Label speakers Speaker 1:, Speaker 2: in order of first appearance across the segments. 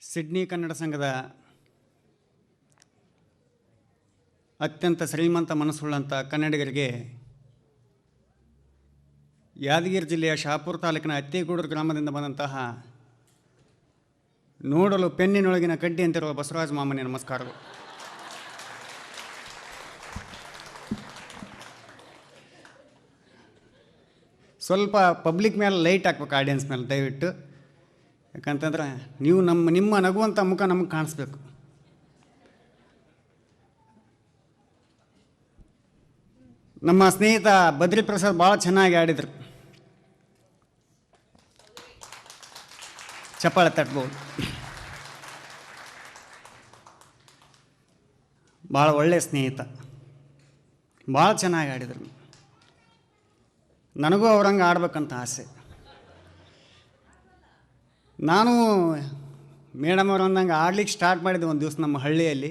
Speaker 1: Sydney Kannada ಸಂಘದ ಅತ್ಯಂತ ಶ್ರೀಮಂತ ಮನಸ್ಸುಳ್ಳಂಥ ಕನ್ನಡಿಗರಿಗೆ ಯಾದಗಿರಿ ಜಿಲ್ಲೆಯ ಶಹಾಪುರ ತಾಲೂಕಿನ ಅತ್ತೇಗೂಡೂರು ಗ್ರಾಮದಿಂದ ಬಂದಂತಹ ನೋಡಲು ಪೆನ್ನಿನೊಳಗಿನ ಕಡ್ಡಿ ಅಂತಿರುವ ಬಸವರಾಜ ಮಾಮನಿಯ ನಮಸ್ಕಾರಗಳು. ಸ್ವಲ್ಪ ಪಬ್ಲಿಕ್ ಮೇಲೆ ಲೈಟ್ ಹಾಕ್ಬೇಕು, ಆಡಿಯನ್ಸ್ ಮೇಲೆ ದಯವಿಟ್ಟು. ಯಾಕಂತಂದ್ರೆ ನೀವು ನಿಮ್ಮ ನಗುವಂಥ ಮುಖ ನಮಗೆ ಕಾಣಿಸ್ಬೇಕು. ನಮ್ಮ ಸ್ನೇಹಿತ ಬದ್ರಿ ಪ್ರಸಾದ್ ಭಾಳ ಚೆನ್ನಾಗಿ ಆಡಿದರು, ಚಪ್ಪಾಳೆ ತಟ್ಬೋದು. ಭಾಳ ಒಳ್ಳೆಯ ಸ್ನೇಹಿತ, ಭಾಳ ಚೆನ್ನಾಗಿ ಆಡಿದರು. ನನಗೂ ಅವ್ರಂಗೆ ಆಡ್ಬೇಕಂತ ಆಸೆ. ನಾನು ಮೇಡಮ್ ಅವ್ರು ಅಂದಂಗೆ ಆಡ್ಲಿಕ್ಕೆ ಸ್ಟಾರ್ಟ್ ಮಾಡಿದ್ದೆ ಒಂದು ದಿವಸ ನಮ್ಮ ಹಳ್ಳಿಯಲ್ಲಿ.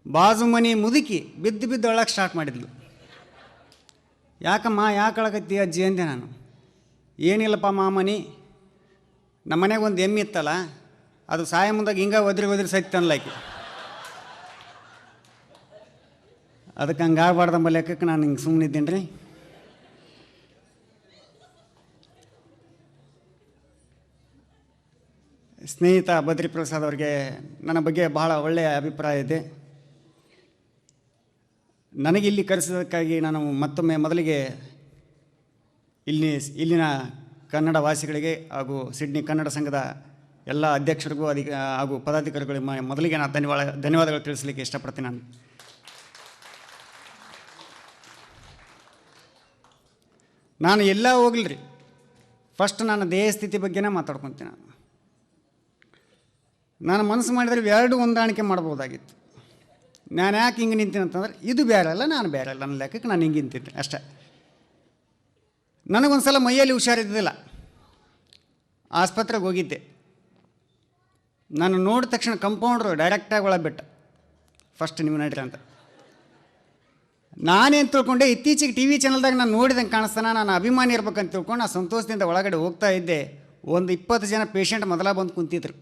Speaker 1: ಬಾಜು ಮನೆ ಮುದುಕಿ ಬಿದ್ದು ಅಳಕ್ಕೆ ಸ್ಟಾರ್ಟ್ ಮಾಡಿದ್ಲು. ಯಾಕಮ್ಮ ಯಾಕೆ ಅಳಕತ್ತಿ ಅಜ್ಜಿ ಅಂದೆ ನಾನು. ಏನಿಲ್ಲಪ್ಪ ಮಾಮನಿ, ನಮ್ಮ ಮನೆಗೆ ಒಂದು ಎಮ್ಮೆ ಇತ್ತಲ್ಲ, ಅದು ಸಾಯ ಮುಂದಾಗ ಹಿಂಗೆ ಒದ್ರಿ ಸೈತ್ ಅನ್ಲಾಕಿ, ಅದಕ್ಕೆ ಹಂಗೆ ಆಗಬಾರ್ದಂಬ ಲೆಕ್ಕಕ್ಕೆ ನಾನು ಹಿಂಗೆ ಸುಮ್ಮನಿದ್ದೀನಿ ರೀ. ಸ್ನೇಹಿತ ಬದ್ರಿ ಪ್ರಸಾದ್ ಅವ್ರಿಗೆ ನನ್ನ ಬಗ್ಗೆ ಬಹಳ ಒಳ್ಳೆಯ ಅಭಿಪ್ರಾಯ ಇದೆ. ನನಗೆ ಇಲ್ಲಿ ಕರೆಸಿದ್ದಕ್ಕಾಗಿ ನಾನು ಮತ್ತೊಮ್ಮೆ ಮೊದಲಿಗೆ ಇಲ್ಲಿನ ಕನ್ನಡ ವಾಸಿಗಳಿಗೆ ಹಾಗೂ ಸಿಡ್ನಿ ಕನ್ನಡ ಸಂಘದ ಎಲ್ಲ ಅಧ್ಯಕ್ಷರಿಗೂ ಹಾಗೂ ಪದಾಧಿಕಾರಿಗಳಿಗೆ ಮೊದಲಿಗೆ ನಾನು ಧನ್ಯವಾದಗಳು ತಿಳಿಸಲಿಕ್ಕೆ ಇಷ್ಟಪಡ್ತೀನಿ. ನಾನು ಎಲ್ಲ ಹೋಗ್ಲಿ ಫಸ್ಟ್ ನನ್ನ ದೇಹ ಸ್ಥಿತಿ ಬಗ್ಗೆನೇ ಮಾತಾಡ್ಕೊತೀನಿ. ನಾನು ಮನಸ್ಸು ಮಾಡಿದರೆ ಎರಡು ಹೊಂದಾಣಿಕೆ ಮಾಡ್ಬೋದಾಗಿತ್ತು. ನಾನು ಯಾಕೆ ಹಿಂಗೆ ನಿಂತೀನಿ ಅಂತಂದ್ರೆ, ಇದು ಬೇರೆ ಅಲ್ಲ ನಾನು ಬೇರೆ ಅಲ್ಲ ನನ್ನ ಲೆಕ್ಕಕ್ಕೆ ನಾನು ಹಿಂಗೆ ನಿಂತಿದ್ದೆ ಅಷ್ಟೇ. ನನಗೊಂದು ಸಲ ಮೈಯಲ್ಲಿ ಹುಷಾರಿದ್ದಿಲ್ಲ, ಆಸ್ಪತ್ರೆಗೆ ಹೋಗಿದ್ದೆ. ನಾನು ನೋಡಿದ ತಕ್ಷಣ ಕಂಪೌಂಡ್ರು ಡೈರೆಕ್ಟಾಗಿ ಒಳಗೆ ಬಿಟ್ಟ, ಫಸ್ಟ್ ನೀವು ನಡ್ರಿ ಅಂತ. ನಾನೇನು ತಿಳ್ಕೊಂಡೆ, ಇತ್ತೀಚೆಗೆ ಟಿ ವಿ ಚಾನಲ್ದಾಗ ನಾನು ನೋಡಿದಂಗೆ ಕಾಣಿಸ್ತಾನೆ, ನಾನು ಅಭಿಮಾನಿ ಇರ್ಬೇಕಂತ ತಿಳ್ಕೊಂಡು ಆ ಸಂತೋಷದಿಂದ ಒಳಗಡೆ ಹೋಗ್ತಾ ಇದ್ದೆ. ಒಂದು 20 ಜನ ಪೇಷಂಟ್ ಮೊದಲ ಬಂದು ಕುಂತಿದ್ರು.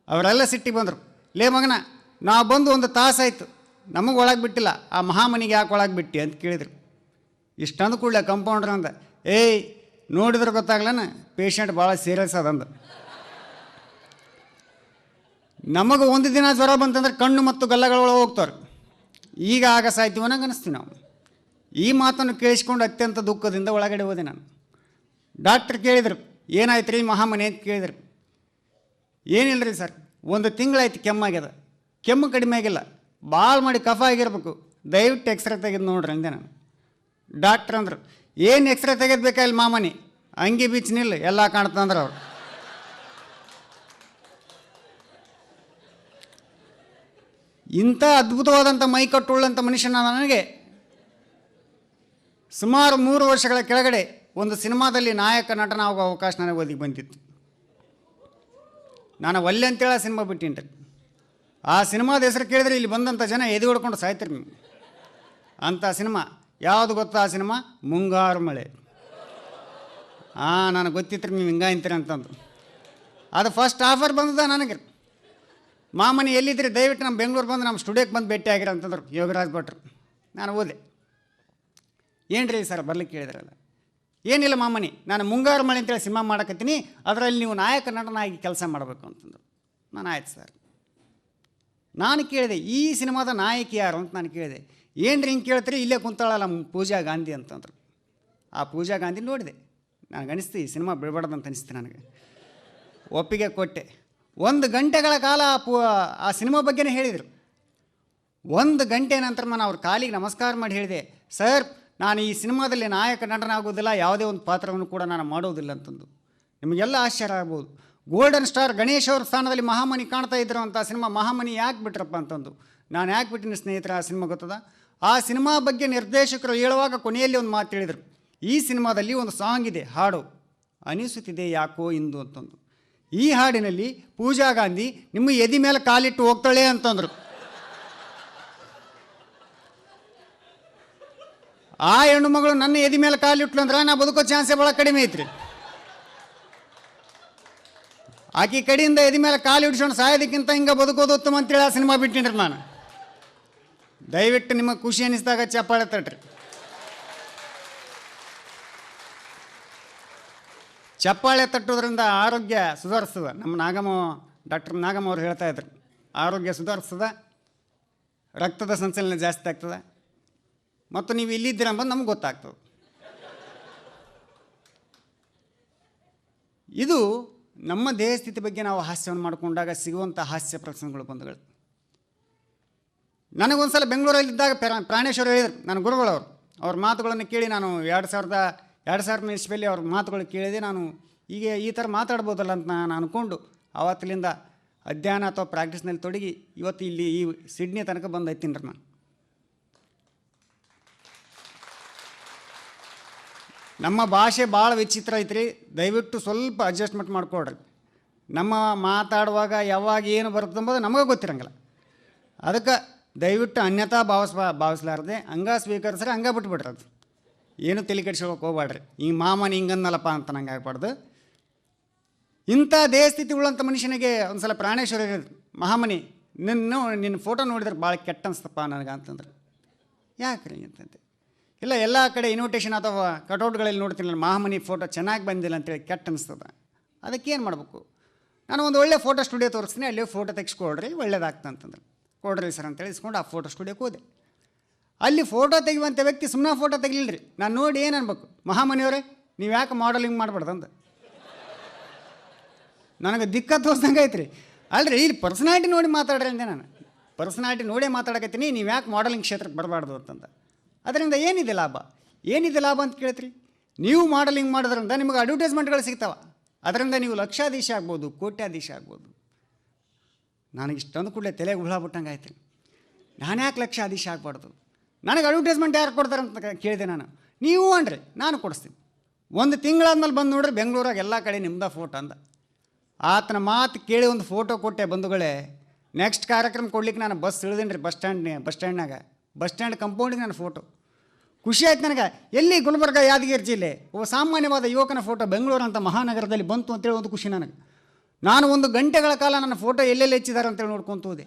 Speaker 1: ಅವರೆಲ್ಲ ಸಿಟ್ಟಿಗೆ ಬಂದರು. ಲೇ ಮಗನ, ನಾವು ಬಂದು 1 ತಾಸಾಯಿತು, ನಮಗೆ ಒಳಗೆ ಬಿಟ್ಟಿಲ್ಲ, ಆ ಮಹಾಮನಿಗೆ ಯಾಕೆ ಒಳಗೆ ಬಿಟ್ಟು ಅಂತ ಕೇಳಿದರು. ಇಷ್ಟಂದು ಕೂಡಲೇ ಕಂಪೌಂಡ್ರ್ ಅಂದ, ಏಯ್ ನೋಡಿದ್ರೆ ಗೊತ್ತಾಗ್ಲನ ಪೇಷಂಟ್ ಭಾಳ ಸೀರಿಯಸ್ ಅದಂದು. ನಮಗೆ ಒಂದು ದಿನ ಜ್ವರ ಬಂತಂದ್ರೆ ಕಣ್ಣು ಮತ್ತು ಗಲ್ಲಗಳೊಳಗೆ ಹೋಗ್ತಾರೆ, ಈಗ ಆಗ ಸಾಯ್ತೀವಿ ಅನ್ನಂಗೆ ಅನಿಸ್ತೀವಿ ನಾವು. ಈ ಮಾತನ್ನು ಕೇಳಿಸ್ಕೊಂಡು ಅತ್ಯಂತ ದುಃಖದಿಂದ ಒಳಗಡೆ ಹೋದೆ ನಾನು. ಡಾಕ್ಟ್ರ್ ಕೇಳಿದರು, ಏನಾಯ್ತು ರೀ ಮಹಾಮನಿ ಅಂತ ಕೇಳಿದರು. ಏನಿಲ್ಲ ರೀ ಸರ್, 1 ತಿಂಗಳಾಯ್ತು ಕೆಮ್ಮಾಗ್ಯದ, ಕೆಮ್ಮು ಕಡಿಮೆ ಆಗಿಲ್ಲ, ಭಾಳ ಮಾಡಿ ಕಫ ಆಗಿರ್ಬೇಕು, ದಯವಿಟ್ಟು ಎಕ್ಸ್ರೇ ತೆಗೆದು ನೋಡ್ರಿ ಅಂದೆ ನಾನು. ಡಾಕ್ಟ್ರ್ ಅಂದರು, ಏನು ಎಕ್ಸ್ರೇ ತೆಗೆದು ಬೇಕಾಗಿಲ್ಲ ಮಾಮನಿ, ಅಂಗಿ ಬೀಚ್ನಿಲ್ಲ ಎಲ್ಲ ಕಾಣ್ತಂದ್ರೆ ಅವ್ರು. ಇಂಥ ಅದ್ಭುತವಾದಂಥ ಮೈಕಟ್ಟುಳ್ಳಂಥ ಮನುಷ್ಯನ ನನಗೆ ಸುಮಾರು 3 ವರ್ಷಗಳ ಕೆಳಗಡೆ ಒಂದು ಸಿನಿಮಾದಲ್ಲಿ ನಾಯಕ ನಟನಾಗೋ ಅವಕಾಶ ನನಗೆ ಒದಗಿ ಬಂದಿತ್ತು. ನಾನು ಒಲ್ಲೆ ಅಂತೇಳಿ ಆ ಸಿನಿಮಾ ಬಿಟ್ಟಿನಿ ರೀ. ಆ ಸಿನಿಮಾದ ಹೆಸರು ಕೇಳಿದ್ರೆ ಇಲ್ಲಿ ಬಂದಂಥ ಜನ ಎದೆ ಹೊಡ್ಕೊಂಡು ಸಾಯ್ತೀರಿ ನೀವು. ಅಂಥ ಸಿನಿಮಾ ಯಾವುದು ಗೊತ್ತಾ? ಆ ಸಿನಿಮಾ ಮುಂಗಾರು ಮಳೆ. ನನಗೆ ಗೊತ್ತಿತ್ತು ನೀವು ಹಿಂಗೆ ಅಂತೀರಿ ಅಂತಂದು. ಅದು ಫಸ್ಟ್ ಆಫರ್ ಬಂದದ ನನಗೆ. ಮಾಮನಿ ಎಲ್ಲಿದ್ರಿ, ದಯವಿಟ್ಟು ನಮ್ಮ ಬೆಂಗಳೂರು ಬಂದು ನಮ್ಮ ಸ್ಟುಡಿಯೋಕ್ಕೆ ಬಂದು ಭೇಟಿ ಆಗಿರ ಅಂತಂದ್ರು ಯೋಗರಾಜ್ ಭಟ್ರು. ನಾನು ಹೋದೆ. ಏನು ರೀ ಸರ್ ಬರ್ಲಿಕ್ಕೆ ಕೇಳಿದ್ರಲ್ಲ. ಏನಿಲ್ಲ ಮಾಮನಿ, ನಾನು ಮುಂಗಾರು ಮಳೆ ಅಂತೇಳಿ ಸಿನಿಮಾ ಮಾಡಕತ್ತೀನಿ, ಅದರಲ್ಲಿ ನೀವು ನಾಯಕ ನಟನಾಗಿ ಕೆಲಸ ಮಾಡಬೇಕು ಅಂತಂದರು. ನಾನು ಆಯ್ತು ಸರ್. ನಾನು ಕೇಳಿದೆ, ಈ ಸಿನಿಮಾದ ನಾಯಕಿ ಯಾರು ಅಂತ ನಾನು ಕೇಳಿದೆ. ಏನು ರೀ ಹಿಂಗೆ ಕೇಳ್ತೀರಿ, ಇಲ್ಲೇ ಕುಂತಾಳಲ್ಲ ಪೂಜಾ ಗಾಂಧಿ ಅಂತಂದರು. ಆ ಪೂಜಾ ಗಾಂಧಿ ನೋಡಿದೆ, ನನಗೆ ಅನಿಸ್ತು ಈ ಸಿನಿಮಾ ಬಿಡಬಾರ್ದಂತ ಅನಿಸ್ತು ನನಗೆ. ಒಪ್ಪಿಗೆ ಕೊಟ್ಟೆ. 1 ಗಂಟೆಗಳ ಕಾಲ ಆ ಸಿನಿಮಾ ಬಗ್ಗೆನೇ ಹೇಳಿದರು. 1 ಗಂಟೆ ನಂತರ ನಾನು ಅವ್ರ ಕಾಲಿಗೆ ನಮಸ್ಕಾರ ಮಾಡಿ ಹೇಳಿದೆ, ಸರ್ ನಾನು ಈ ಸಿನಿಮಾದಲ್ಲಿ ನಾಯಕ ನಟನಾಗೋದಿಲ್ಲ, ಯಾವುದೇ ಒಂದು ಪಾತ್ರವನ್ನು ಕೂಡ ನಾನು ಮಾಡೋದಿಲ್ಲ ಅಂತಂದು. ನಿಮಗೆಲ್ಲ ಆಶ್ಚರ್ಯ ಆಗ್ಬೋದು. ಗೋಲ್ಡನ್ ಸ್ಟಾರ್ ಗಣೇಶ್ ಅವ್ರ ಸ್ಥಾನದಲ್ಲಿ ಮಹಾಮನಿ ಕಾಣ್ತಾ ಇದ್ರು ಅಂತ ಸಿನಿಮಾ ಮಹಾಮನಿ ಯಾಕೆ ಬಿಟ್ರಪ್ಪ ಅಂತಂದು. ನಾನು ಯಾಕೆ ಬಿಟ್ಟಿನಿ ಸ್ನೇಹಿತರೆ ಆ ಸಿನಿಮಾ ಗೊತ್ತದ? ಆ ಸಿನಿಮಾ ಬಗ್ಗೆ ನಿರ್ದೇಶಕರು ಹೇಳುವಾಗ ಕೊನೆಯಲ್ಲಿ ಒಂದು ಮಾತು ಹೇಳಿದರು, ಈ ಸಿನಿಮಾದಲ್ಲಿ ಒಂದು ಸಾಂಗ್ ಇದೆ, ಹಾಡು ಅನಿಸುತ್ತಿದೆ ಯಾಕೋ ಇಂದು ಅಂತಂದು. ಈ ಹಾಡಿನಲ್ಲಿ ಪೂಜಾ ಗಾಂಧಿ ನಿಮ್ಮ ಎದೆ ಮೇಲೆ ಕಾಲಿಟ್ಟು ಹೋಗ್ತಾಳೆ ಅಂತಂದರು. ಆ ಹೆಣ್ಣು ಮಗಳು ನನ್ನ ಎದೆ ಮೇಲೆ ಕಾಲಿಟ್ಲು ಅಂದ್ರೆ ನಾ ಬದುಕೋ ಚಾನ್ಸೇ ಭಾಳ ಕಡಿಮೆ ಐತ್ರಿ. ಆಕಿ ಕಡೆಯಿಂದ ಎದಿ ಮೇಲೆ ಕಾಲು ಹಿಡ್ಸ್ಕೊಂಡು ಸಾಯೋದಕ್ಕಿಂತ ಹಿಂಗೆ ಬದುಕೋದು ಉತ್ತಮ ಅಂತೇಳಿ ಆ ಸಿನಿಮಾ ಬಿಟ್ಟಿನ್ರಿ ನಾನು. ದಯವಿಟ್ಟು ನಿಮಗೆ ಖುಷಿ ಅನ್ನಿಸ್ದಾಗ ಚಪ್ಪಾಳೆ ತಟ್ರಿ. ಚಪ್ಪಾಳೆ ತಟ್ಟೋದ್ರಿಂದ ಆರೋಗ್ಯ ಸುಧಾರಿಸ್ತದೆ. ನಮ್ಮ ಡಾಕ್ಟರ್ ನಾಗಮ್ಮ ಅವ್ರು ಹೇಳ್ತಾ ಇದ್ರು, ಆರೋಗ್ಯ ಸುಧಾರಿಸ್ತದೆ, ರಕ್ತದ ಸಂಚಲನ ಜಾಸ್ತಿ ಆಗ್ತದೆ, ಮತ್ತು ನೀವು ಇಲ್ಲಿದ್ದೀರ ಅಂಬೋದು ನಮ್ಗೆ ಗೊತ್ತಾಗ್ತದೆ. ಇದು ನಮ್ಮ ದೇಹ ಸ್ಥಿತಿ ಬಗ್ಗೆ ನಾವು ಹಾಸ್ಯವನ್ನು ಮಾಡಿಕೊಂಡಾಗ ಸಿಗುವಂಥ ಹಾಸ್ಯ ಪ್ರಸಂಗಗಳು ಬಂಧುಗಳು. ನನಗೊಂದು ಸಲ ಬೆಂಗಳೂರಲ್ಲಿದ್ದಾಗ ಪ್ರಾಣೇಶ್ವರ ಹೇಳಿದರು, ನನ್ನ ಗುರುಗಳವರು, ಅವ್ರ ಮಾತುಗಳನ್ನು ಕೇಳಿ ನಾನು 2000 ಇಸ್ವಿಯಲ್ಲಿ ಅವ್ರ ಮಾತುಗಳು ಕೇಳಿದೆ. ನಾನು ಈಗ ಈ ಥರ ಮಾತಾಡ್ಬೋದಲ್ಲ ಅಂತ ನಾನು ಅಂದ್ಕೊಂಡು ಆವತ್ತಿನಿಂದ ಅಧ್ಯಯನ ಅಥವಾ ಪ್ರಾಕ್ಟೀಸ್ನಲ್ಲಿ ತೊಡಗಿ ಇವತ್ತು ಇಲ್ಲಿ ಈ ಸಿಡ್ನಿ ತನಕ ಬಂದು ಐತೀನಿ ರೀ ನಾನು. ನಮ್ಮ ಭಾಷೆ ಭಾಳ ವಿಚಿತ್ರ ಐತ್ರಿ, ದಯವಿಟ್ಟು ಸ್ವಲ್ಪ ಅಡ್ಜಸ್ಟ್ಮೆಂಟ್ ಮಾಡ್ಕೊಡ್ರಿ. ನಮ್ಮ ಮಾತಾಡುವಾಗ ಯಾವಾಗ ಏನು ಬರುತ್ತೆ ಅಂಬೋದು ನಮಗೆ ಗೊತ್ತಿರಂಗಿಲ್ಲ. ಅದಕ್ಕೆ ದಯವಿಟ್ಟು ಅನ್ಯತಾ ಭಾವಿಸ್ಲಾರ್ದೆ ಹಂಗೆ ಸ್ವೀಕರಿಸ್ರೆ ಹಂಗೆ ಬಿಟ್ಬಿಡ್ರಿ. ಅದು ಏನು ತಲೆ ಕೆಡ್ಸ್ಕೊಳಕ್ಕೆ ಹೋಗ್ಬೇಡ್ರಿ. ಈ ಮಾಮನ ಹಿಂಗನ್ನಲ್ಲಪ್ಪ ಅಂತ ನಂಗೆ ಆಗ್ಬಾರ್ದು. ಇಂಥ ದೇಹ ಸ್ಥಿತಿ ಉಳ್ಳಂಥ ಮನುಷ್ಯನಿಗೆ ಒಂದು ಸಲ ಪ್ರಾಣೇಶ್ವರ ಹೇಳಿದ್ರು, ಮಹಾಮನಿ ನಿನ್ನ ಫೋಟೋ ನೋಡಿದ್ರೆ ಭಾಳ ಕೆಟ್ಟ ಅನಿಸ್ತಪ್ಪ ನನಗೆ ಅಂತಂದ್ರೆ. ಯಾಕ್ರಿ ಅಂತಂತೆ. ಇಲ್ಲ, ಎಲ್ಲ ಕಡೆ ಇನ್ವಿಟೇಷನ್ ಅಥವಾ ಕಟೌಟ್ಗಳಲ್ಲಿ ನೋಡ್ತೀನಿ ಮಹಾಮನಿ ಫೋಟೋ ಚೆನ್ನಾಗಿ ಬಂದಿಲ್ಲ ಅಂತೇಳಿ ಕೆಟ್ಟ ಅನಿಸ್ತದೆ. ಅದಕ್ಕೇನು ಮಾಡಬೇಕು? ನಾನು ಒಂದು ಒಳ್ಳೆ ಫೋಟೋ ಸ್ಟುಡಿಯೋ ತೋರಿಸ್ತೀನಿ, ಅಲ್ಲಿ ಫೋಟೋ ತೆಗೆಸ್ಕೊಡ್ರಿ, ಒಳ್ಳೇದಾಗ್ತದೆ ಅಂತಂದ್ರೆ. ಕೊಡ್ರಿ ಸರ್ ಅಂತೇಳಿ ಇಸ್ಕೊಂಡು ಆ ಫೋಟೋ ಸ್ಟುಡಿಯೋಕ್ಕೆ ಹೋದೆ. ಅಲ್ಲಿ ಫೋಟೋ ತೆಗೆಯುವಂಥ ವ್ಯಕ್ತಿ ಸುಮ್ಮನೆ ಫೋಟೋ ತೆಗಿಲಿಲ್ರಿ. ನಾನು ನೋಡಿ ಏನು ಅನ್ಬೇಕು, ಮಹಾಮನಿಯವರೇ ನೀವು ಯಾಕೆ ಮಾಡಲಿಂಗ್ ಮಾಡ್ಬಾರ್ದಂತ ನನಗೆ ದಿಕ್ಕ ತೋರ್ಸಂಗೆ ಐತ್ರಿ. ಅಲ್ರಿ, ಇಲ್ಲಿ ಪರ್ಸನಾಲಿಟಿ ನೋಡಿ ಮಾತಾಡ್ರಿ ಅಂದೆ ನಾನು. ಪರ್ಸನಾಲಿಟಿ ನೋಡೇ ಮಾತಾಡಕತ್ತೀನಿ, ನೀವು ಯಾಕೆ ಮಾಡಲಿಂಗ್ ಕ್ಷೇತ್ರಕ್ಕೆ ಬರಬಾರ್ದು ಅಂತಂದ. ಅದರಿಂದ ಏನಿದೆ ಲಾಭ ಅಂತ ಕೇಳ್ತೀರಿ. ನೀವು ಮಾಡಲಿಂಗ್ ಮಾಡೋದ್ರಿಂದ ನಿಮಗೆ ಅಡ್ವರ್ಟೈಸ್ಮೆಂಟ್ಗಳು ಸಿಗ್ತಾವೆ. ಅದರಿಂದ ನೀವು ಲಕ್ಷಾಧೀಶ ಆಗ್ಬೋದು, ಕೋಟ್ಯಾಧೀಶ ಆಗ್ಬೋದು. ನನಗೆ ಇಷ್ಟೊಂದು ಕೂಡಲೇ ತಲೆಗೆ ಹುಳ ಬಿಟ್ಟಂಗೆ ಆಯ್ತು. ನಾನು ಯಾಕೆ ಲಕ್ಷಾಧೀಶ ಆಗ್ಬಾರ್ದು? ನನಗೆ ಅಡ್ವರ್ಟೈಸ್ಮೆಂಟ್ ಯಾರು ಕೊಡ್ತಾರೆ ಅಂತ ಕೇಳಿದೆ ನಾನು. ನೀವು ಅನ್ರಿ, ನಾನು ಕೊಡಿಸ್ತೀನಿ. 1 ತಿಂಗಳಾದ್ಮೇಲೆ ಬಂದು ನೋಡ್ರಿ, ಬೆಂಗಳೂರಾಗ ಎಲ್ಲ ಕಡೆ ನಿಮ್ದ ಫೋಟೋ ಅಂದ. ಆತನ ಮಾತು ಕೇಳಿ ಒಂದು ಫೋಟೋ ಕೊಟ್ಟೆ ಬಂಧುಗಳೇ. ನೆಕ್ಸ್ಟ್ ಕಾರ್ಯಕ್ರಮ ಕೊಡ್ಲಿಕ್ಕೆ ನಾನು ಬಸ್ ಇಳಿದೀನಿ ರೀ, ಬಸ್ ಸ್ಟ್ಯಾಂಡ್ ಕಂಪೌಂಡಿಗೆ ನನ್ನ ಫೋಟೋ. ಖುಷಿ ಆಯ್ತು ನನಗೆ. ಎಲ್ಲಿ? ಗುಲ್ಬರ್ಗ, ಯಾದಗಿರಿ ಜಿಲ್ಲೆ. ಒಬ್ಬ ಸಾಮಾನ್ಯವಾದ ಯುವಕನ ಫೋಟೋ ಬೆಂಗಳೂರು ಅಂತ ಮಹಾನಗರದಲ್ಲಿ ಬಂತು ಅಂತೇಳಿ ಒಂದು ಖುಷಿ ನನಗೆ. ನಾನು 1 ಗಂಟೆಗಳ ಕಾಲ ನನ್ನ ಫೋಟೋ ಎಲ್ಲೆಲ್ಲಿ ಹೆಚ್ಚಿದ್ದಾರೆ ಅಂತೇಳಿ ನೋಡ್ಕೊತ ಹೋದೆ.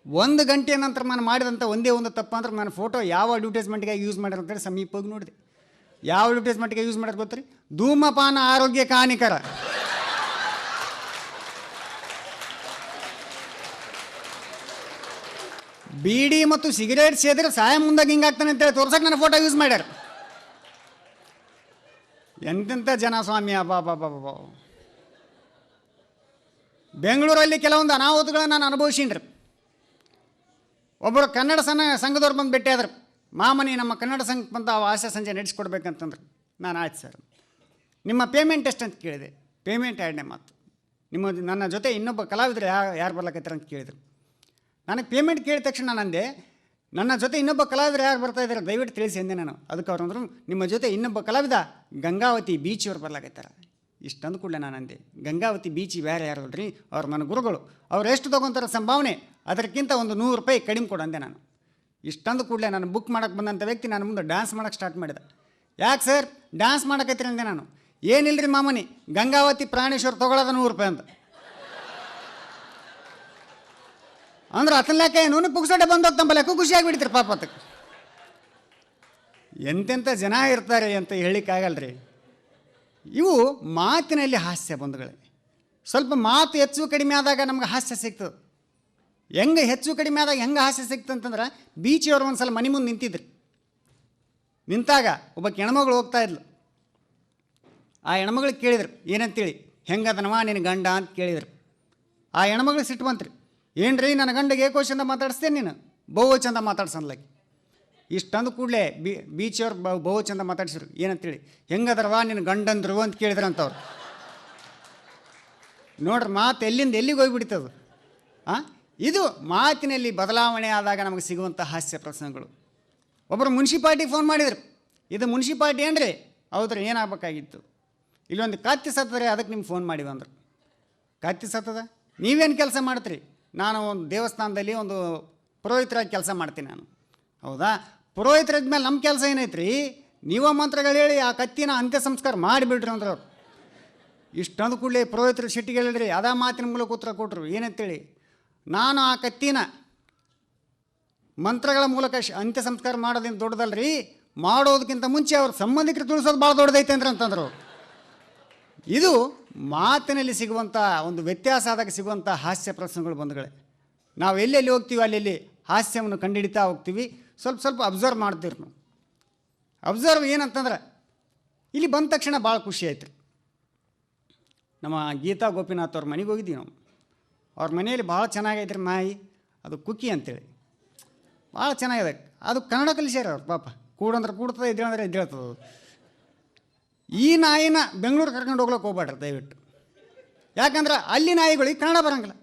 Speaker 1: 1 ಗಂಟೆ ನಂತರ ನಾನು ಮಾಡಿದಂಥ ಒಂದೇ ಒಂದು ತಪ್ಪ ಅಂದ್ರೆ ನನ್ನ ಫೋಟೋ ಯಾವ ಅಡ್ವರ್ಟೈಸ್ಮೆಂಟ್ಗೆ ಯೂಸ್ ಮಾಡ್ಯಾರ ಅಂತೇಳಿ ಸಮೀಪ ಹೋಗಿ ನೋಡಿದೆ. ಯಾವ ಅಡ್ವರ್ಟೈಸ್ಮೆಂಟ್ಗೆ ಯೂಸ್ ಮಾಡ್ಯಾರ ಗೊತ್ತ್ರಿ? ಧೂಮಪಾನ ಆರೋಗ್ಯಕ್ಕೆ ಹಾನಿಕರ. ಬೀಡಿ ಮತ್ತು ಸಿಗರೇಟ್ ಸೇದಿದ್ರೆ ಸಾಯ ಮುಂದಾಗ ಹಿಂಗಾಗ್ತಾನೆ ಅಂತೇಳಿ ತೋರ್ಸಕ್ಕೆ ನನ್ನ ಫೋಟೋ ಯೂಸ್ ಮಾಡ್ಯಾರ. ಎಂತೆಂಥ ಜನ ಸ್ವಾಮಿ. ಅಬ್ಬಾ. ಬೆಂಗಳೂರಲ್ಲಿ ಕೆಲವೊಂದು ಅನಾಹುತಗಳನ್ನ ನಾನು ಅನುಭವಿಸೀನಿ. ಒಬ್ಬರು ಕನ್ನಡ ಸಂಘದವ್ರು ಬಂದು ಭೇಟಿಯಾದ್ರು. ಮಾಮನಿ ನಮ್ಮ ಕನ್ನಡ ಸಂಘಕ್ಕೆ ಬಂದು ಆ ಆಶಾ ಸಂಜೆ ನಡೆಸ್ಕೊಡ್ಬೇಕಂತಂದ್ರೆ ನಾನು ಆಯ್ತು ಸರ್. ನಿಮ್ಮ ಪೇಮೆಂಟ್ ಎಷ್ಟು ಅಂತ ಕೇಳಿದೆ. ಪೇಮೆಂಟ್ 2ನೇ ಮಾತು. ನನ್ನ ಜೊತೆ ಇನ್ನೊಬ್ಬ ಕಲಾವಿದರು ಯಾರು ಬರ್ಲಕತ್ತಾರ ಅಂತ ಕೇಳಿದರು. ನನಗೆ ಪೇಮೆಂಟ್ ಕೇಳಿದ ತಕ್ಷಣ ನಾನು ಅಂದೆ, ನನ್ನ ಜೊತೆ ಇನ್ನೊಬ್ಬ ಕಲಾವಿದರು ಯಾರು ಬರ್ತಾಯಿದ್ದಾರೆ ದಯವಿಟ್ಟು ತಿಳಿಸಿ ಅಂದೆ ನಾನು. ಅದಕ್ಕೆ ಅವ್ರು ಅಂದರು, ನಿಮ್ಮ ಜೊತೆ ಇನ್ನೊಬ್ಬ ಕಲಾವಿದ ಗಂಗಾವತಿ ಬೀಚಿಯವ್ರು ಬರ್ಲಾಕತ್ತಾರ. ಇಷ್ಟಂದು ಕೂಡಲೇ ನಾನು ಅಂದೆ, ಗಂಗಾವತಿ ಬೀಚಿ ಬೇರೆ ಯಾರು ಅಲ್ರಿ, ಅವ್ರು ನನ್ನ ಗುರುಗಳು, ಅವ್ರು ಎಷ್ಟು ತೊಗೊತಾರೆ ಸಂಭಾವನೆ ಅದಕ್ಕಿಂತ ಒಂದು 100 ರೂಪಾಯಿ ಕಡಿಮೆ ಕೊಡು ಅಂದೆ ನಾನು. ಇಷ್ಟಂದು ಕೂಡಲೇ ನಾನು ಬುಕ್ ಮಾಡೋಕ್ಕೆ ಬಂದಂಥ ವ್ಯಕ್ತಿ ನಾನು ಮುಂದೆ ಡ್ಯಾನ್ಸ್ ಮಾಡೋಕ್ಕೆ ಸ್ಟಾರ್ಟ್ ಮಾಡಿದೆ. ಯಾಕೆ ಸರ್ ಡ್ಯಾನ್ಸ್ ಮಾಡೋಕೈತ್ರಿ ಅಂದೆ ನಾನು. ಏನಿಲ್ಲರಿ ಮಾಮನಿ, ಗಂಗಾವತಿ ಪ್ರಾಣೇಶ್ವರ್ ತೊಗೊಳೋದ 100 ರೂಪಾಯಿ ಅಂತ ಅಂದ್ರೆ ಅತನ್ಲಾಕೆ ನೋನು ಪುಕ್ಸಟೆ ಬಂದು ಹೋಗ್ತಂಬಲ್ಲಕ್ಕೂ ಖುಷಿಯಾಗಿಬಿಡ್ತೀರಿ ಪಾಪತ್ತಕ್ಕೆ. ಎಂತೆಂಥ ಜನ ಇರ್ತಾರೆ ಅಂತ ಹೇಳಿಕ್ಕಾಗಲ್ರಿ. ಇವು ಮಾತಿನಲ್ಲಿ ಹಾಸ್ಯ ಬಂಧುಗಳೇ. ಸ್ವಲ್ಪ ಮಾತು ಹೆಚ್ಚು ಕಡಿಮೆ ಆದಾಗ ನಮ್ಗೆ ಹಾಸ್ಯ ಸಿಗ್ತದೆ. ಹೆಂಗೆ ಹೆಚ್ಚು ಕಡಿಮೆ ಆದಾಗ ಹೆಂಗೆ ಹಾಸ್ಯ ಸಿಕ್ತಂತಂದ್ರೆ, ಬೀಚಿಯವರು ಒಂದು ಸಲ ಮನೆ ಮುಂದೆ ನಿಂತಿದ್ರು. ನಿಂತಾಗ ಒಬ್ಬ ಹೆಣ್ಮಗಳು ಹೋಗ್ತಾ ಇದ್ಲು. ಆ ಹೆಣ್ಮಗಳಿಗೆ ಕೇಳಿದ್ರು ಏನಂತೇಳಿ, ಹೆಂಗದನವ ನಿನ್ನ ಗಂಡ ಅಂತ ಕೇಳಿದ್ರು. ಆ ಹೆಣ್ಮಗಳಿಗೆ ಸಿಟ್ಟು ಬಂತ್ರಿ. ಏನು ರೀ ನನ್ನ ಗಂಡಗೆ ಏಕೋ ಚಂದ ಮಾತಾಡಿಸ್ತೇನೆ, ನೀನು ಬಹು ಚಂದ ಮಾತಾಡ್ಸನ್ಲಾಗಿ. ಇಷ್ಟಂದು ಕೂಡಲೇ ಬೀಚಿಯವ್ರು ಬಹು ಚಂದ ಮಾತಾಡ್ಸಿದ್ರು. ಏನಂತೇಳಿ, ಹೆಂಗದ್ರವಾ ನಿನ್ನ ಗಂಡಂದ್ರು ಅಂತ ಕೇಳಿದ್ರಂತವ್ರು. ನೋಡ್ರಿ ಮಾತು ಎಲ್ಲಿಂದ ಎಲ್ಲಿಗೆ ಹೋಗಿಬಿಡ್ತದು. ಇದು ಮಾತಿನಲ್ಲಿ ಬದಲಾವಣೆ ಆದಾಗ ನಮಗೆ ಸಿಗುವಂಥ ಹಾಸ್ಯ ಪ್ರಸಂಗಗಳು. ಒಬ್ಬರು ಮುನ್ಸಿಪಾಲ್ಟಿಗೆ ಫೋನ್ ಮಾಡಿದರು. ಇದು ಮುನ್ಸಿಪಾಲ್ಟಿ ಏನ್ರಿ? ಹೌದ್ರಿ, ಏನಾಗಬೇಕಾಗಿತ್ತು? ಇಲ್ಲೊಂದು ಕತ್ತಿ ಸತ್ತದ್ರೆ ಅದಕ್ಕೆ ನಿಮ್ಗೆ ಫೋನ್ ಮಾಡಿವಿ ಅಂದರು. ಕತ್ತಿ ಸತ್ತದ? ನೀವೇನು ಕೆಲಸ ಮಾಡ್ತೀರಿ? ನಾನು ಒಂದು ದೇವಸ್ಥಾನದಲ್ಲಿ ಒಂದು ಪುರೋಹಿತರಾಗಿ ಕೆಲಸ ಮಾಡ್ತೀನಿ ನಾನು. ಹೌದಾ? ಪುರೋಹಿತರಾದ ಮೇಲೆ ನಮ್ಮ ಕೆಲಸ ಏನೈತ್ರಿ? ನೀವ ಮಂತ್ರಗಳು ಹೇಳಿ ಆ ಕತ್ತಿನ ಅಂತ್ಯ ಸಂಸ್ಕಾರ ಮಾಡಿಬಿಡ್ರಿ ಅಂದ್ರೆ ಅವ್ರು. ಇಷ್ಟೊಂದು ಕೂಡಲೇ ಪುರೋಹಿತರು ಸಿಟ್ಟಿಗೆ ಹೇಳಿದ್ರಿ ಅದ ಮಾತಿನ ಮೂಲಕ ಉತ್ತರ ಕೊಟ್ಟರು ಏನಂತೇಳಿ, ನಾನು ಆ ಕತ್ತಿನ ಮಂತ್ರಗಳ ಮೂಲಕ ಅಂತ್ಯ ಸಂಸ್ಕಾರ ಮಾಡೋದೇನು ದೊಡ್ಡದಲ್ರಿ, ಮಾಡೋದಕ್ಕಿಂತ ಮುಂಚೆ ಅವ್ರ ಸಂಬಂಧಿಕರು ತಿಳಿಸೋದು ಭಾಳ ದೊಡ್ಡದೈತೆ ಅಂತಂದರು. ಇದು ಮಾತಿನಲ್ಲಿ ಸಿಗುವಂಥ ಒಂದು ವ್ಯತ್ಯಾಸ ಆದಾಗ ಸಿಗುವಂಥ ಹಾಸ್ಯ ಪ್ರಸಂಗಗಳು ಬಂಧುಗಳೇ. ನಾವು ಎಲ್ಲೆಲ್ಲಿ ಹೋಗ್ತೀವಿ ಅಲ್ಲೆಲ್ಲಿ ಹಾಸ್ಯವನ್ನು ಕಂಡುಹಿಡಿತಾ ಹೋಗ್ತೀವಿ. ಸ್ವಲ್ಪ ಸ್ವಲ್ಪ ಅಬ್ಸರ್ವ್ ಮಾಡ್ತೀವಿ ನಾವು. ಅಬ್ಸರ್ವ್ ಏನಂತಂದ್ರೆ ಇಲ್ಲಿ ಬಂದ ತಕ್ಷಣ ಭಾಳ ಖುಷಿ ಆಯ್ತು. ನಮ್ಮ ಗೀತಾ ಗೋಪಿನಾಥ್ ಅವ್ರ ಮನೆಗೆ ಹೋಗಿದ್ದೀವಿ ನಾವು. ಅವ್ರ ಮನೆಯಲ್ಲಿ ಭಾಳ ಚೆನ್ನಾಗೈತ್ರಿ ನಾಯಿ, ಅದು ಕುಕ್ಕಿ ಅಂತೇಳಿ ಭಾಳ ಚೆನ್ನಾಗಿದೆ. ಅದು ಕನ್ನಡ ಕಲಿಸ್ಯಾರ ಅವ್ರು ಪಾಪ. ಕೂಡಂದ್ರೆ ಕೂಡ್ತದೆ, ಇದ್ದೇಳಂದ್ರೆ ಎದ್ದೇಳ್ತದೆ. ಈ ನಾಯಿನ ಬೆಂಗಳೂರು ಕರ್ಕೊಂಡು ಹೋಗ್ಲಿಕ್ಕೆ ಹೋಗ್ಬೇಡ್ರಿ ದಯವಿಟ್ಟು. ಯಾಕಂದ್ರೆ ಅಲ್ಲಿ ನಾಯಿಗಳಿಗೆ ಕನ್ನಡ ಬರೋಂಗಿಲ್ಲ.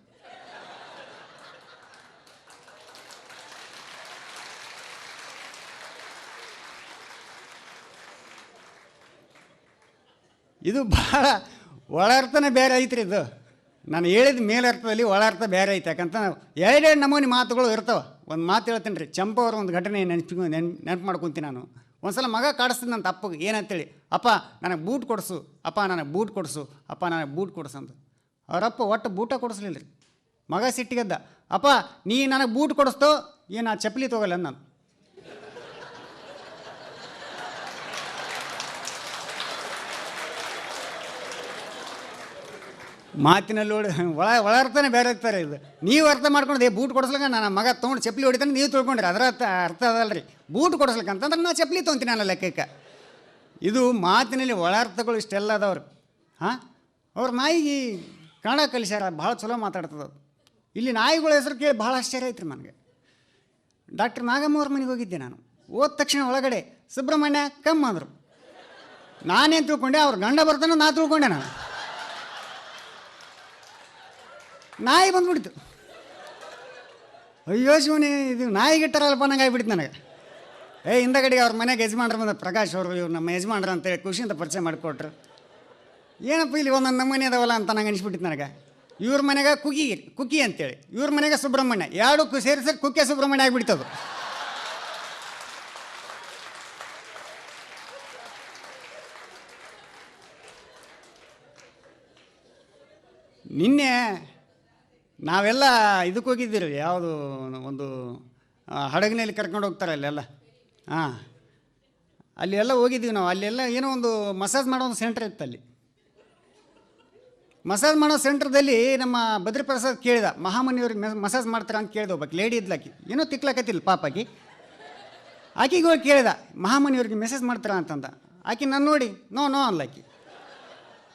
Speaker 1: ಇದು ಭಾಳ ಒಳ ಅರ್ಥನೇ ಬೇರೆ ಐತ್ರಿ. ಇದು ನಾನು ಹೇಳಿದ ಮೇಲೆ ಅರ್ಥದಲ್ಲಿ ಒಳ ಅರ್ಥ ಬೇರೆ ಐತೆ. ಯಾಕಂತ ಎರಡೆರಡು ನಮೂನಿ ಮಾತುಗಳು ಇರ್ತವೆ. ಒಂದು ಮಾತು ಹೇಳ್ತೀನಿ ರೀ, ಚಂಪ ಅವ್ರ ಒಂದು ಘಟನೆ ನೆನಪು ಮಾಡ್ಕೊತೀನಿ ನಾನು. ಒಂದು ಸಲ ಮಗ ಕಾಡಿಸ್ತೀನಿ ನನ್ನ ಅಪ್ಪಗೆ ಏನಂತೇಳಿ, ಅಪ್ಪ ನನಗೆ ಬೂಟ್ ಕೊಡಿಸು, ಅಪ್ಪ ನನಗೆ ಬೂಟ್ ಕೊಡಿಸು, ಅಪ್ಪ ನನಗೆ ಬೂಟ್ ಕೊಡಿಸು ಅಂತ. ಅವರಪ್ಪ ಒಟ್ಟು ಬೂಟ ಕೊಡಿಸ್ಲಿಲ್ಲ ರೀ. ಮಗ ಸಿಟ್ಟಿಗೆದ್ದ, ಅಪ್ಪ ನೀ ನನಗೆ ಬೂಟ್ ಕೊಡಿಸ್ತೋ ಏನು ಆ ಚಪ್ಪಲಿ ತೊಗೊಲ್ಲ ನಾನು. ಮಾತಿನಲ್ಲಿ ಒಳ ಅರ್ಥನೇ ಬೇರೆ ಇರ್ತಾರೆ. ಇದು ನೀವು ಅರ್ಥ ಮಾಡ್ಕೊಂಡು ಬೂಟ್ ಕೊಡಿಸ್ಲಿಕ್ಕೆ ನನ್ನ ಮಗ ತೊಗೊಂಡು ಚಪ್ಪಲಿ ಹೊಡಿತಾನೆ ನೀವು ತಿಳ್ಕೊಂಡ್ರಿ, ಅದರ ಅರ್ಥ ಅದಲ್ಲ ರೀ. ಬೂಟ್ ಕೊಡಿಸ್ಲಿಕ್ಕೆ ಅಂತಂದ್ರೆ ನಾನು ಚಪ್ಪಲಿ ತೊಗೊಂತೀನಿ ನನ್ನ ಲೆಕ್ಕಕ್ಕೆ. ಇದು ಮಾತಿನಲ್ಲಿ ಒಳ ಅರ್ಥಗಳು ಇಷ್ಟೆಲ್ಲ ಅದಾವ್ರಿ. ಹಾಂ, ಅವ್ರ ನಾಯಿಗೆ ಕನ್ನಡ ಕಲಿಸ್ಯಾರ, ಭಾಳ ಚಲೋ ಮಾತಾಡ್ತದೆ. ಇಲ್ಲಿ ನಾಯಿಗಳ ಹೆಸರು ಕೇಳಿ ಭಾಳ ಆಶ್ಚರ್ಯ ಐತ್ರಿ ನನಗೆ. ಡಾಕ್ಟರ್ ನಾಗಮ್ಮ ಅವ್ರ ಮನೆಗೆ ಹೋಗಿದ್ದೆ ನಾನು. ಹೋದ ತಕ್ಷಣ ಒಳಗಡೆ ಸುಬ್ರಹ್ಮಣ್ಯ ಕಮ್ಮ ಅಂದರು. ನಾನೇನು ತಿಳ್ಕೊಂಡೆ, ಅವ್ರ ಗಂಡ ಬರ್ತಾನೆ ನಾ ತಿಳ್ಕೊಂಡೆ. ನಾನು ನಾಯಿ ಬಂದ್ಬಿಡ್ತು. ಅಯ್ಯೋ ಶಿವನೇ, ಇದು ನಾಯಿಗಿಟ್ಟಾರಲ್ಪ ನಂಗೆ ಆಗಿಬಿಡ್ತು ನನಗೆ. ಹಿಂದಗಡೆಗೆ ಅವ್ರ ಮನೆಗೆ ಯಜಮಾನ್ರು ಬಂದ, ಪ್ರಕಾಶ್ ಅವರು ಇವ್ರು ನಮ್ಮ ಯಜಮಾನ್ರು ಅಂತೇಳಿ ಖುಷಿಯಿಂದ ಪರಿಚಯ ಮಾಡಿಕೊಟ್ರು. ಏನಪ್ಪ ಇಲ್ಲಿ ಒಂದೊಂದು ನಮ್ಮನೆ ಅದಾವಲ್ಲ ಅಂತ ನಂಗೆ ಅನಿಸ್ಬಿಟ್ಟಿತ್ತು ನನಗೆ. ಇವ್ರ ಮನೆಗೆ ಕುಕ್ಕಿ ಅಂತೇಳಿ, ಇವ್ರ ಮನೆಗೆ ಸುಬ್ರಹ್ಮಣ್ಯ, ಎರಡಕ್ಕೂ ಸೇರಿ ಕುಕ್ಕೆ ಸುಬ್ರಹ್ಮಣ್ಯ ಆಗಿಬಿಡ್ತದು. ನಿನ್ನೆ ನಾವೆಲ್ಲ ಇದಕ್ಕೆ ಹೋಗಿದ್ದೀರಿ, ಯಾವುದು ಒಂದು ಹಡಗಿನಲ್ಲಿ ಕರ್ಕೊಂಡು ಹೋಗ್ತಾರೆ ಅಲ್ಲೆಲ್ಲ. ಹಾಂ, ಅಲ್ಲಿ ಎಲ್ಲ ಹೋಗಿದ್ದೀವಿ ನಾವು. ಅಲ್ಲೆಲ್ಲ ಏನೋ ಒಂದು ಮಸಾಜ್ ಮಾಡೋ ಒಂದು ಸೆಂಟ್ರ್ ಇತ್ತು. ಅಲ್ಲಿ ಮಸಾಜ್ ಮಾಡೋ ಸೆಂಟ್ರದಲ್ಲಿ ನಮ್ಮ ಬದ್ರಿಪ್ರಸಾದ್ ಕೇಳಿದ, ಮಹಾಮನಿಯವ್ರಿಗೆ ಮಸಾಜ್ ಮಾಡ್ತಾರೆ ಅಂತ ಕೇಳಿದ. ಒಬ್ಬಕ್ಕೆ ಲೇಡಿ ಇದ್ಲಾಕಿ, ಏನೋ ತಿಕ್ಲಾಕತ್ತಿಲ್ಲ ಪಾಪಾಕಿ. ಆಕಿಗೆ ಹೋಗಿ ಕೇಳಿದ, ಮಹಾಮನಿಯವ್ರಿಗೆ ಮೆಸೇಜ್ ಮಾಡ್ತಾರ ಅಂತಂದ. ಆಕೆ ನಾನು ನೋಡಿ ನೋ ಅನ್ಲಾಕಿ.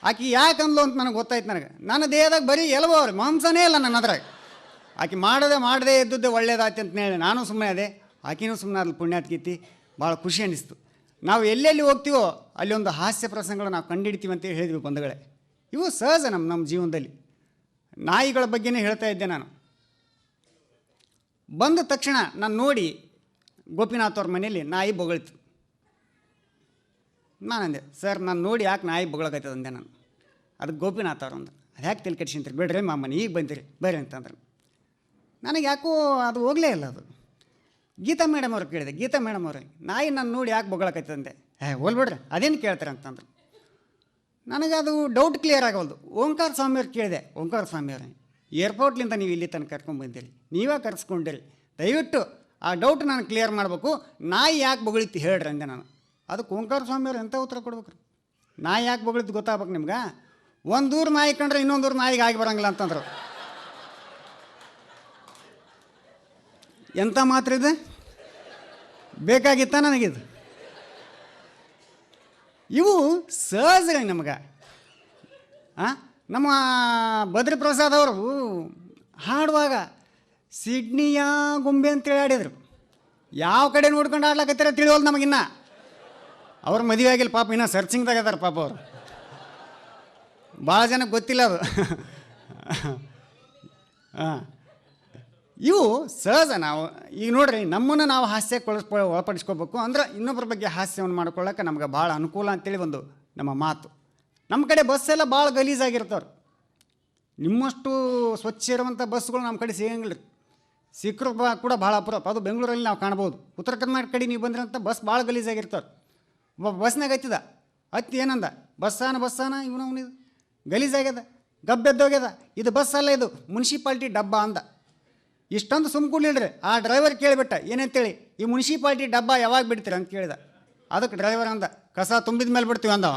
Speaker 1: ಆಕೆ ಯಾಕೆ ಅಂದ್ಲು ಅಂತ ನನಗೆ ಗೊತ್ತಾಯ್ತು. ನನ್ನ ದೇಹದಾಗ ಬರೀ ಎಲ್ವೋ ಅವ್ರಿ ಮಾಂಸನೇ ಇಲ್ಲ ನನ್ನ ಅದ್ರಾಗ. ಆಕೆ ಮಾಡದೆ ಇದ್ದದ್ದೇ ಒಳ್ಳೇದಾಯ್ತು ಅಂತ ಹೇಳಿ ನಾನು ಸುಮ್ಮನೆ ಅದೇ, ಆಕೆನೂ ಸುಮ್ಮನೆ ಅಲ್ಲಿ ಪುಣ್ಯಾತ್ಗೀತಿ. ಭಾಳ ಖುಷಿ ಅನ್ನಿಸ್ತು. ನಾವು ಎಲ್ಲೆಲ್ಲಿ ಹೋಗ್ತೀವೋ ಅಲ್ಲಿ ಒಂದು ಹಾಸ್ಯ ಪ್ರಸಂಗಗಳು ನಾವು ಕಂಡುಹಿಡ್ತೀವಿ ಅಂತೇಳಿ ಹೇಳಿದ್ವಿ ಬಂಧುಗಳೇ. ಇವು ಸಹಜ ನಮ್ಮ ಜೀವನದಲ್ಲಿ. ನಾಯಿಗಳ ಬಗ್ಗೆನೇ ಹೇಳ್ತಾ ಇದ್ದೆ ನಾನು. ಬಂದ ತಕ್ಷಣ ನಾನು ನೋಡಿ ಗೋಪಿನಾಥ್ ಅವ್ರ ಮನೇಲಿ ನಾಯಿ ಬೊಗಳಿತು. ನಾನು ಅಂದೆ, ಸರ್ ನಾನು ನೋಡಿ ಯಾಕೆ ನಾಯಿ ಬೊಗಳಕೈತದ ಅಂದೆ ನಾನು. ಅದಕ್ಕೆ ಗೋಪಿನಾಥ್ ಅವ್ರು ಅಂದರು, ಅದು ಯಾಕೆ ತಲೆ ಕೆಡ್ಸಿಂತೀರಿ, ಬೇಡ್ರಿ ಮಾಮನಿ ಈಗ ಬಂದಿರಿ ಬರ್ರಿ ಅಂತಂದ್ರೆ. ನನಗೆ ಯಾಕೋ ಅದು ಹೋಗಲೇ ಇಲ್ಲ. ಅದು ಗೀತಾ ಮೇಡಮ್ ಅವ್ರಿಗೆ ಕೇಳಿದೆ, ಗೀತಾ ಮೇಡಮ್ ಅವ್ರಿಗೆ ನಾಯಿ ನಾನು ನೋಡಿ ಯಾಕೆ ಬೊಗಳಕೈತದಂದೆ. ಹೋಲ್ಬಿಡ್ರಿ ಅದೇನು ಕೇಳ್ತಾರೆ ಅಂತಂದ್ರೆ. ನನಗೆ ಅದು ಡೌಟ್ ಕ್ಲಿಯರ್ ಆಗೋಲ್ದು. ಓಂಕಾರ ಸ್ವಾಮಿಯವ್ರು ಕೇಳಿದೆ, ಓಂಕಾರ ಸ್ವಾಮಿಯವ್ರೆ ಏರ್ಪೋರ್ಟ್ಲಿಂದ ನೀವು ಇಲ್ಲಿ ತನಕ ಕರ್ಕೊಂಡ್ಬಂದಿರಿ, ನೀವೇ ಕರೆಸ್ಕೊಂಡಿರಿ, ದಯವಿಟ್ಟು ಆ ಡೌಟ್ ನಾನು ಕ್ಲಿಯರ್ ಮಾಡಬೇಕು, ನಾಯಿ ಯಾಕೆ ಬೊಗಳಿತ್ತು ಹೇಳ್ರಿ ಅಂದೆ ನಾನು. ಅದಕ್ಕೆ ಓಂಕಾರ ಸ್ವಾಮಿಯವ್ರು ಎಂಥ ಉತ್ತರ ಕೊಡ್ಬೇಕು ರೀ. ನಾಯಿ ಯಾಕೆ ಬೊಗಳಿದ್ದು ಗೊತ್ತಾಗ್ಬೇಕು ನಿಮ್ಗೆ. ಒಂದೂರು ನಾಯಿ ಕಂಡ್ರೆ ಇನ್ನೊಂದೂರು ನಾಯಿಗೆ ಆಗಿ ಬರೋಂಗಿಲ್ಲ ಅಂತಂದ್ರು. ಎಂಥ ಮಾತ್ರ ಇದೆ, ಬೇಕಾಗಿತ್ತ ನನಗಿದು. ಇವು ಸಹಜ ನಮಗೆ. ನಮ್ಮ ಬದ್ರಿಪ್ರಸಾದ್ ಅವರು ಹಾಡುವಾಗ ಸಿಡ್ನಿಯ ಗೊಂಬೆ ಅಂತೇಳಿ ಆಡಿದರು. ಯಾವ ಕಡೆ ನೋಡ್ಕೊಂಡು ಆಡ್ಲಾಕತ್ತೀರ ತಿಳಿಯೋದು ನಮಗಿನ್ನ. ಅವ್ರ ಮದುವೆ ಆಗಿಲ್ಲ ಪಾಪ, ಇನ್ನೂ ಸರ್ಚಿಂಗ್ದಾಗ ಅದಾರ ಪಾಪ ಅವರು. ಭಾಳ ಜನಕ್ಕೆ ಗೊತ್ತಿಲ್ಲ ಅದು. ಹಾಂ, ಇವು ಸಹಜ. ನಾವು ಈಗ ನೋಡ್ರಿ, ನಮ್ಮನ್ನು ನಾವು ಹಾಸ್ಯಕ್ಕೆ ಒಳಪಡಿಸ್ಕೋಬೇಕು ಅಂದ್ರೆ ಇನ್ನೊಬ್ಬರ ಬಗ್ಗೆ ಹಾಸ್ಯವನ್ನು ಮಾಡ್ಕೊಳ್ಳೋಕೆ ನಮ್ಗೆ ಭಾಳ ಅನುಕೂಲ ಅಂತೇಳಿ ಒಂದು ನಮ್ಮ ಮಾತು. ನಮ್ಮ ಕಡೆ ಬಸ್ಸೆಲ್ಲ ಭಾಳ ಗಲೀಜಾಗಿರ್ತಾವ್ರಿ. ನಿಮ್ಮಷ್ಟು ಸ್ವಚ್ಛ ಇರುವಂಥ ಬಸ್ಗಳು ನಮ್ಮ ಕಡೆ ಸಿಗಂಗಿಲ್ಲ ರೀ. ಸಿಕ್ಕರು ಕೂಡ ಭಾಳ ಅಪರೂಪ. ಅದು ಬೆಂಗಳೂರಲ್ಲಿ ನಾವು ಕಾಣ್ಬೋದು. ಉತ್ತರ ಕರ್ನಾಟಕ ಕಡೆ ನೀವು ಬಂದ್ರಂತ ಬಸ್ ಭಾಳ ಗಲೀಜಾಗಿರ್ತಾವ್ರಿ. ಒಬ್ಬ ಬಸ್ನಾಗ ಹತ್ತಿದ, ಹತ್ತಿ ಏನಂದ, ಬಸ್ಸಾನ ಇವನು ಗಲೀಜಾಗ್ಯದ, ಗಬ್ಬೆದ್ದೋಗ್ಯದ, ಇದು ಬಸ್ ಅಲ್ಲ, ಇದು ಮುನ್ಸಿಪಾಲ್ಟಿ ಡಬ್ಬ ಅಂದ. ಇಷ್ಟೊಂದು ಸುಮ್ಕೂಡ್ಲಿಲ್ರಿ. ಆ ಡ್ರೈವರ್ ಕೇಳಿಬಿಟ್ಟ ಏನಂತೇಳಿ, ಈ ಮುನ್ಸಿಪಾಲ್ಟಿ ಡಬ್ಬ ಯಾವಾಗ ಬಿಡ್ತೀರ ಅಂತ ಕೇಳಿದ. ಅದಕ್ಕೆ ಡ್ರೈವರ್ ಅಂದ, ಕಸ ತುಂಬಿದ ಮೇಲೆ ಬಿಡ್ತೀವಿ ಅಂದವ.